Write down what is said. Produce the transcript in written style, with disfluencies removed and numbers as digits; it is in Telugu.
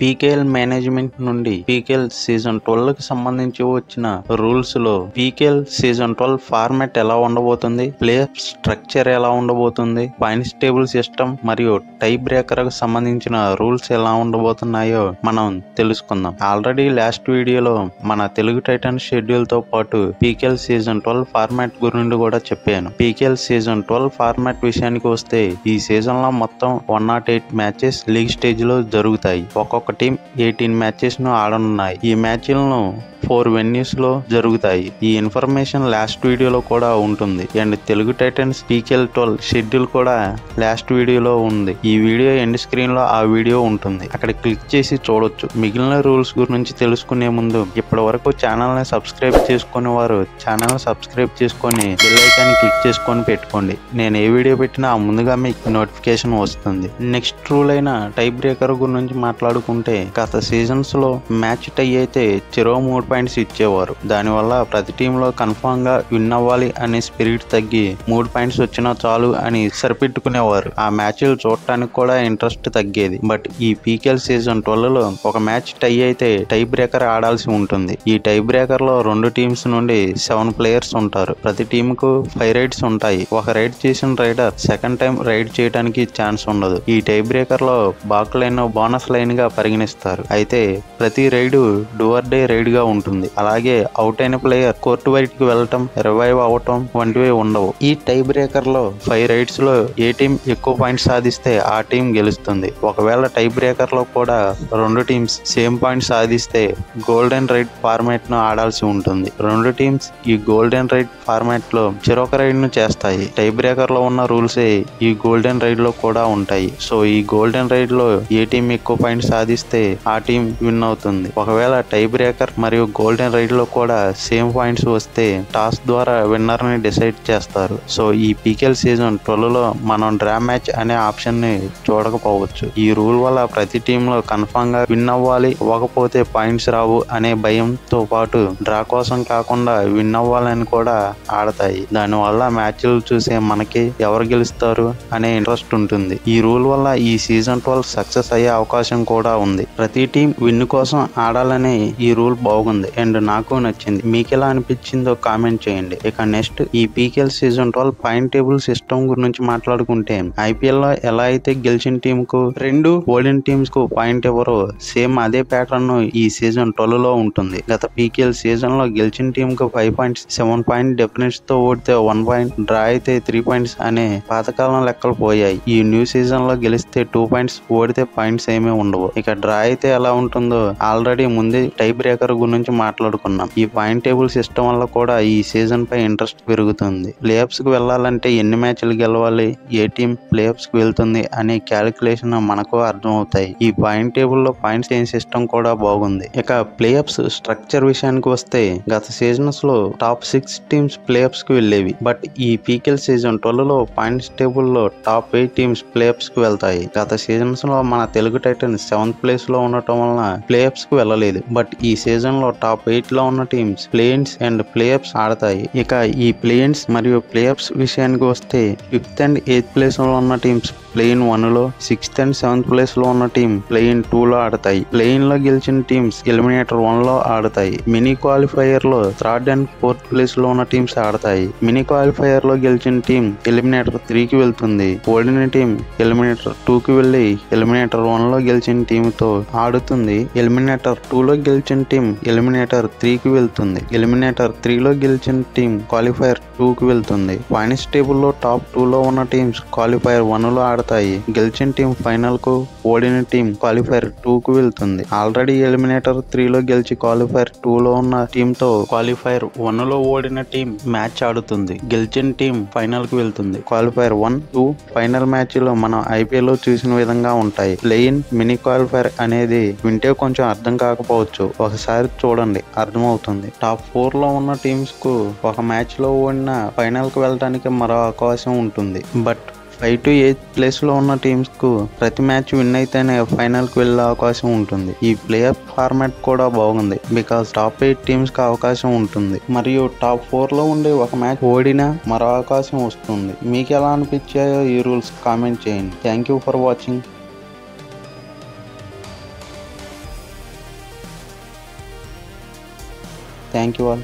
పీకేఎల్ మేనేజ్మెంట్ నుండి పీకేఎల్ సీజన్ 12 కి సంబంధించి వచ్చిన రూల్స్ లో పీకేఎల్ సీజన్ 12 ఫార్మాట్ ఎలా ఉండబోతుంది, ప్లే స్ట్రక్చర్ ఎలా ఉండబోతుంది, పాయింట్స్ టేబుల్ సిస్టమ్ మరియు టై బ్రేకర్ కు సంబంధించిన రూల్స్ ఎలా ఉండబోతున్నాయో మనం తెలుసుకుందాం. ఆల్రెడీ లాస్ట్ వీడియోలో మన తెలుగు టైటన్స్ షెడ్యూల్ తో పాటు పీకేఎల్ సీజన్ 12 ఫార్మాట్ గురించి కూడా చెప్పాను. పీకేఎల్ సీజన్ 12 ఫార్మాట్ విషయానికి వస్తే ఈ సీజన్ లో మొత్తం 108 మ్యాచెస్ లీగ్ స్టేజ్ లో జరుగుతాయి. ఒక్కొక్క టీం 18 మ్యాచెస్ ను ఆడనున్నాయి. ఈ మ్యాచ్లను 4 వెన్యూస్ లో జరుగుతాయి. ఈ ఇన్ఫర్మేషన్ లాస్ట్ వీడియోలో కూడా ఉంటుంది and Telugu Titans PKL 12 schedule కూడా లాస్ట్ వీడియోలో ఉంది. ఈ వీడియో ఎండ్ స్క్రీన్ లో ఆ వీడియో ఉంటుంది, అక్కడ క్లిక్ చేసి చూడొచ్చు. మిగిలిన రూల్స్ గురించి తెలుసుకునే ముందు ఇప్పటి వరకు ఛానల్ ని సబ్స్క్రైబ్ చేసుకునే వారు ఛానల్ సబ్స్క్రైబ్ చేసుకొని బెల్ ఐకాన్ క్లిక్ చేసుకొని పెట్టుకోండి. నేను ఏ వీడియో పెట్టినా ముందుగా మీకు నోటిఫికేషన్ వస్తుంది. నెక్స్ట్ రూల్ అయిన టై బ్రేకర్ గురించి మాట్లాడుకుంటే గత సీజన్స్ లో మ్యాచ్ టై అయితే చెరో 3 పాయింట్స్ ఇచ్చేవారు. దానివల్ల ప్రతి టీమ్ లో కన్ఫర్మ్ గా విన్ అవ్వాలి అనే స్పిరిట్ తగ్గి 3 పాయింట్స్ వచ్చినా చాలు అని సరిపెట్టుకునేవారు. ఆ మ్యాచ్లు చూడటానికి కూడా ఇంట్రెస్ట్ తగ్గేది. బట్ ఈ పీకేఎల్ సీజన్ 12 లో ఒక మ్యాచ్ టై అయితే టై బ్రేకర్ ఆడాల్సి ఉంటుంది. ఈ టై బ్రేకర్ లో 2 టీమ్స్ నుండి 7 ప్లేయర్స్ ఉంటారు. ప్రతి టీమ్ కు 5 రైడ్స్ ఉంటాయి. ఒక రైడ్ చేసిన రైడర్ సెకండ్ టైం రైడ్ చేయడానికి ఛాన్స్ ఉండదు. ఈ టై బ్రేకర్ లో బాక్ లైన్ బోనస్ లైన్ గా పరిగణిస్తారు. అయితే ప్రతి రైడ్ డూఆర్ డే రైడ్ గా ఉంటుంది. అలాగే అవుట్ అయిన ప్లేయర్ కోర్టు బయటికి వెళ్ళటం, రివైవ్ అవటం వంటివి ఉండవు. ఈ టై బ్రేకర్ లో 5 రైడ్స్ లో ఏ టీం ఎక్కువ పాయింట్స్ సాధిస్తే ఆ టీం గెలుస్తుంది. ఒకవేళ టై బ్రేకర్ లో కూడా 2 టీమ్స్ సేమ్ పాయింట్స్ సాధిస్తే గోల్డెన్ రైడ్ ఫార్మాట్ ను ఆడాల్సి ఉంటుంది. 2 టీమ్స్ ఈ గోల్డెన్ రైడ్ ఫార్మాట్ లో చెరొక రైడ్ ను చేస్తాయి. టై బ్రేకర్ లో ఉన్న రూల్సే ఈ గోల్డెన్ రైడ్ లో కూడా ఉంటాయి. సో ఈ గోల్డెన్ రైడ్ లో ఏ టీం ఎక్కువ పాయింట్స్ సాధిస్తే ఆ టీం విన్ అవుతుంది. ఒకవేళ టై బ్రేకర్ మరియు గోల్డెన్ రైడ్ లో కూడా సేమ్ పాయింట్స్ వస్తే టాస్ ద్వారా విన్నర్ ని డిసైడ్ చేస్తారు. సో ఈ పీకేఎల్ సీజన్ 12 లో మనం డ్రా మ్యాచ్ అనే ఆప్షన్ ని చూడకపోవచ్చు. ఈ రూల్ వల్ల ప్రతి టీమ్ లో కన్ఫర్మ్ గా విన్ అవ్వాలి, ఇవ్వకపోతే పాయింట్స్ రావు అనే భయంతో పాటు డ్రా కోసం కాకుండా విన్ అవ్వాలని కూడా ఆడతాయి. దానివల్ల మ్యాచ్లు చూసే మనకి ఎవరు గెలుస్తారు అనే ఇంట్రెస్ట్ ఉంటుంది. ఈ రూల్ వల్ల ఈ సీజన్ 12 సక్సెస్ అయ్యే అవకాశం కూడా ఉంది. ప్రతి టీం విన్ కోసం ఆడాలనే ఈ రూల్ బాగుంది అండ్ నాకు నచ్చింది. మీకు ఎలా అనిపించిందో కామెంట్ చేయండి. ఇక నెక్స్ట్ ఈ PKL season 12 point table system గురించి మాట్లాడుకుంటే ఐపీఎల్ లో ఎలా అయితే గెలిచిన టీం కు 2 ఓడిన టీమ్స్ కు పాయింట్ ఎవరో సేమ్ అదే ప్యాటర్న్ ఈ సీజన్ 12 లో ఉంటుంది. గత పీకేఎల్ సీజన్ లో గెలిచిన టీం కు 5 పాయింట్స్, 7 పాయింట్ డిఫరెన్స్ తో ఓడితే 1 పాయింట్, డ్రా అయితే 3 పాయింట్స్ అనే పాతకాలం లెక్కలు పోయాయి. ఈ న్యూ సీజన్ లో గెలిస్తే 2 పాయింట్స్, ఓడితే పాయింట్స్ ఏమీ ఉండవు. ఇక డ్రా అయితే ఎలా ఉంటుందో ఆల్రెడీ ముందే టై బ్రేకర్ గురించి మాట్లాడుకున్నాం. ఈ పాయింట్ టేబుల్ సిస్టమ్ వల్ల కూడా ఈ సీజన్ పై ఇంట్రెస్ట్ పెరుగుతుంది. ప్లే ఆఫ్స్ కు వెళ్లాలంటే ఎన్ని మ్యాచ్లు గెలవాలి, ఏ టీం ప్లే ఆఫ్స్ కు వెళ్తుంది అనే క్యాలిక్యులేషన్ మనకు అర్థం అవుతాయి. ఈ పాయింట్ టేబుల్ లో పాయింట్స్ చేంజ్ సిస్టమ్ కూడా బాగుంది. ఇక ప్లే ఆఫ్స్ స్ట్రక్చర్ విషయానికి వస్తే గత సీజన్స్ లో టాప్ 6 టీమ్స్ ప్లే ఆఫ్స్ కు వెళ్ళేవి. బట్ ఈ పీకేఎల్ సీజన్ 12 లో పాయింట్స్ టేబుల్ లో టాప్ 8 టీమ్స్ ప్లే ఆఫ్స్ కు వెళ్తాయి. గత సీజన్స్ లో మన తెలుగు టైటన్స్ 7th ప్లేస్ లో ఉండటం వలన ప్లే ఆఫ్స్ కు వెళ్ళలేదు. బట్ ఈ సీజన్ లో టాప్ 8 లో ఉన్న టీమ్స్ ప్లే-ఇన్స్ అండ్ ప్లే ఆఫ్స్ ఆడతాయి. ఇక ఈ ప్లే-ఇన్స్ మరియు ప్లే ఆఫ్స్ విషయానికి వస్తే 5th అండ్ 8th ప్లేస్ లో ఉన్న టీమ్స్ ప్లే-ఇన్ 1 లో, 6th అండ్ 7th ప్లేస్ లో ఉన్న టీం ప్లే-ఇన్ 2 లో ఆడతాయి. ప్లే-ఇన్ లో గెలిచిన టీమ్స్ ఎలిమినేటర్ 1 లో ఆడతాయి. మినీ క్వాలిఫైయర్ లో 3rd అండ్ 4th ప్లేస్ లో ఉన్న టీమ్స్ ఆడతాయి. మినీ క్వాలిఫైయర్ లో గెలిచిన టీం ఎలిమినేటర్ 3 కి వెళ్తుంది. ఓడిన టీం ఎలిమినేటర్ 2 కి వెళ్లి ఎలిమినేటర్ 1 లో గెలిచిన టీం తో ఆడుతుంది. ఎలిమినేటర్ 2 లో గెలిచిన టీం ఎలిమినేటర్ 3 కి వెళ్తుంది. ఎలిమినేటర్ 3 లో గెలిచిన టీం క్వాలిఫైర్ 2 కి వెళ్తుంది. పాయింట్స్ టేబుల్ లో టాప్ 2 లో ఉన్న టీమ్స్ క్వాలిఫైర్ 1 లో ఆడతాయి. గెలిచిన టీం ఫైనల్ కు, ఓడిన టీం క్వాలిఫైర్ 2 కు వెళ్తుంది. ఆల్రెడీ ఎలిమినేటర్ 3 లో గెలిచి క్వాలిఫైర్ 2 లో ఉన్న టీం తో క్వాలిఫైర్ 1 లో ఓడిన టీం మ్యాచ్ ఆడుతుంది. గెలిచిన టీం ఫైనల్ కు వెళ్తుంది. క్వాలిఫైర్ 1, 2 ఫైనల్ మ్యాచ్ లో మనం ఐపీఎల్ లో చూసిన విధంగా ఉంటాయి. ప్లే-ఇన్, మినీ క్వాలిఫైర్ అనేది వింటే కొంచెం అర్థం కాకపోవచ్చు, ఒకసారి చూడండి అర్థమవుతుంది. టాప్ 4 లో ఉన్న టీమ్స్ కు ఒక మ్యాచ్ లో ఓడిన ఫైనల్ కు వెళ్ళడానికి మరో అవకాశం ఉంటుంది. బట్ 5 to 8th ప్లేస్ లో ఉన్న టీమ్స్ కు ప్రతి మ్యాచ్ విన్ అయితేనే ఫైనల్ కు వెళ్ళే అవకాశం ఉంటుంది. ఈ ప్లే ఆఫ్ ఫార్మాట్ కూడా బాగుంది. బికాస్ టాప్ 8 టీమ్స్ కి అవకాశం ఉంటుంది మరియు టాప్ 4 లో ఉండే ఒక మ్యాచ్ ఓడినా మరో అవకాశం వస్తుంది. మీకు ఎలా అనిపించాయో ఈ రూల్స్ కామెంట్ చేయండి. Thank you for watching. Thank you all.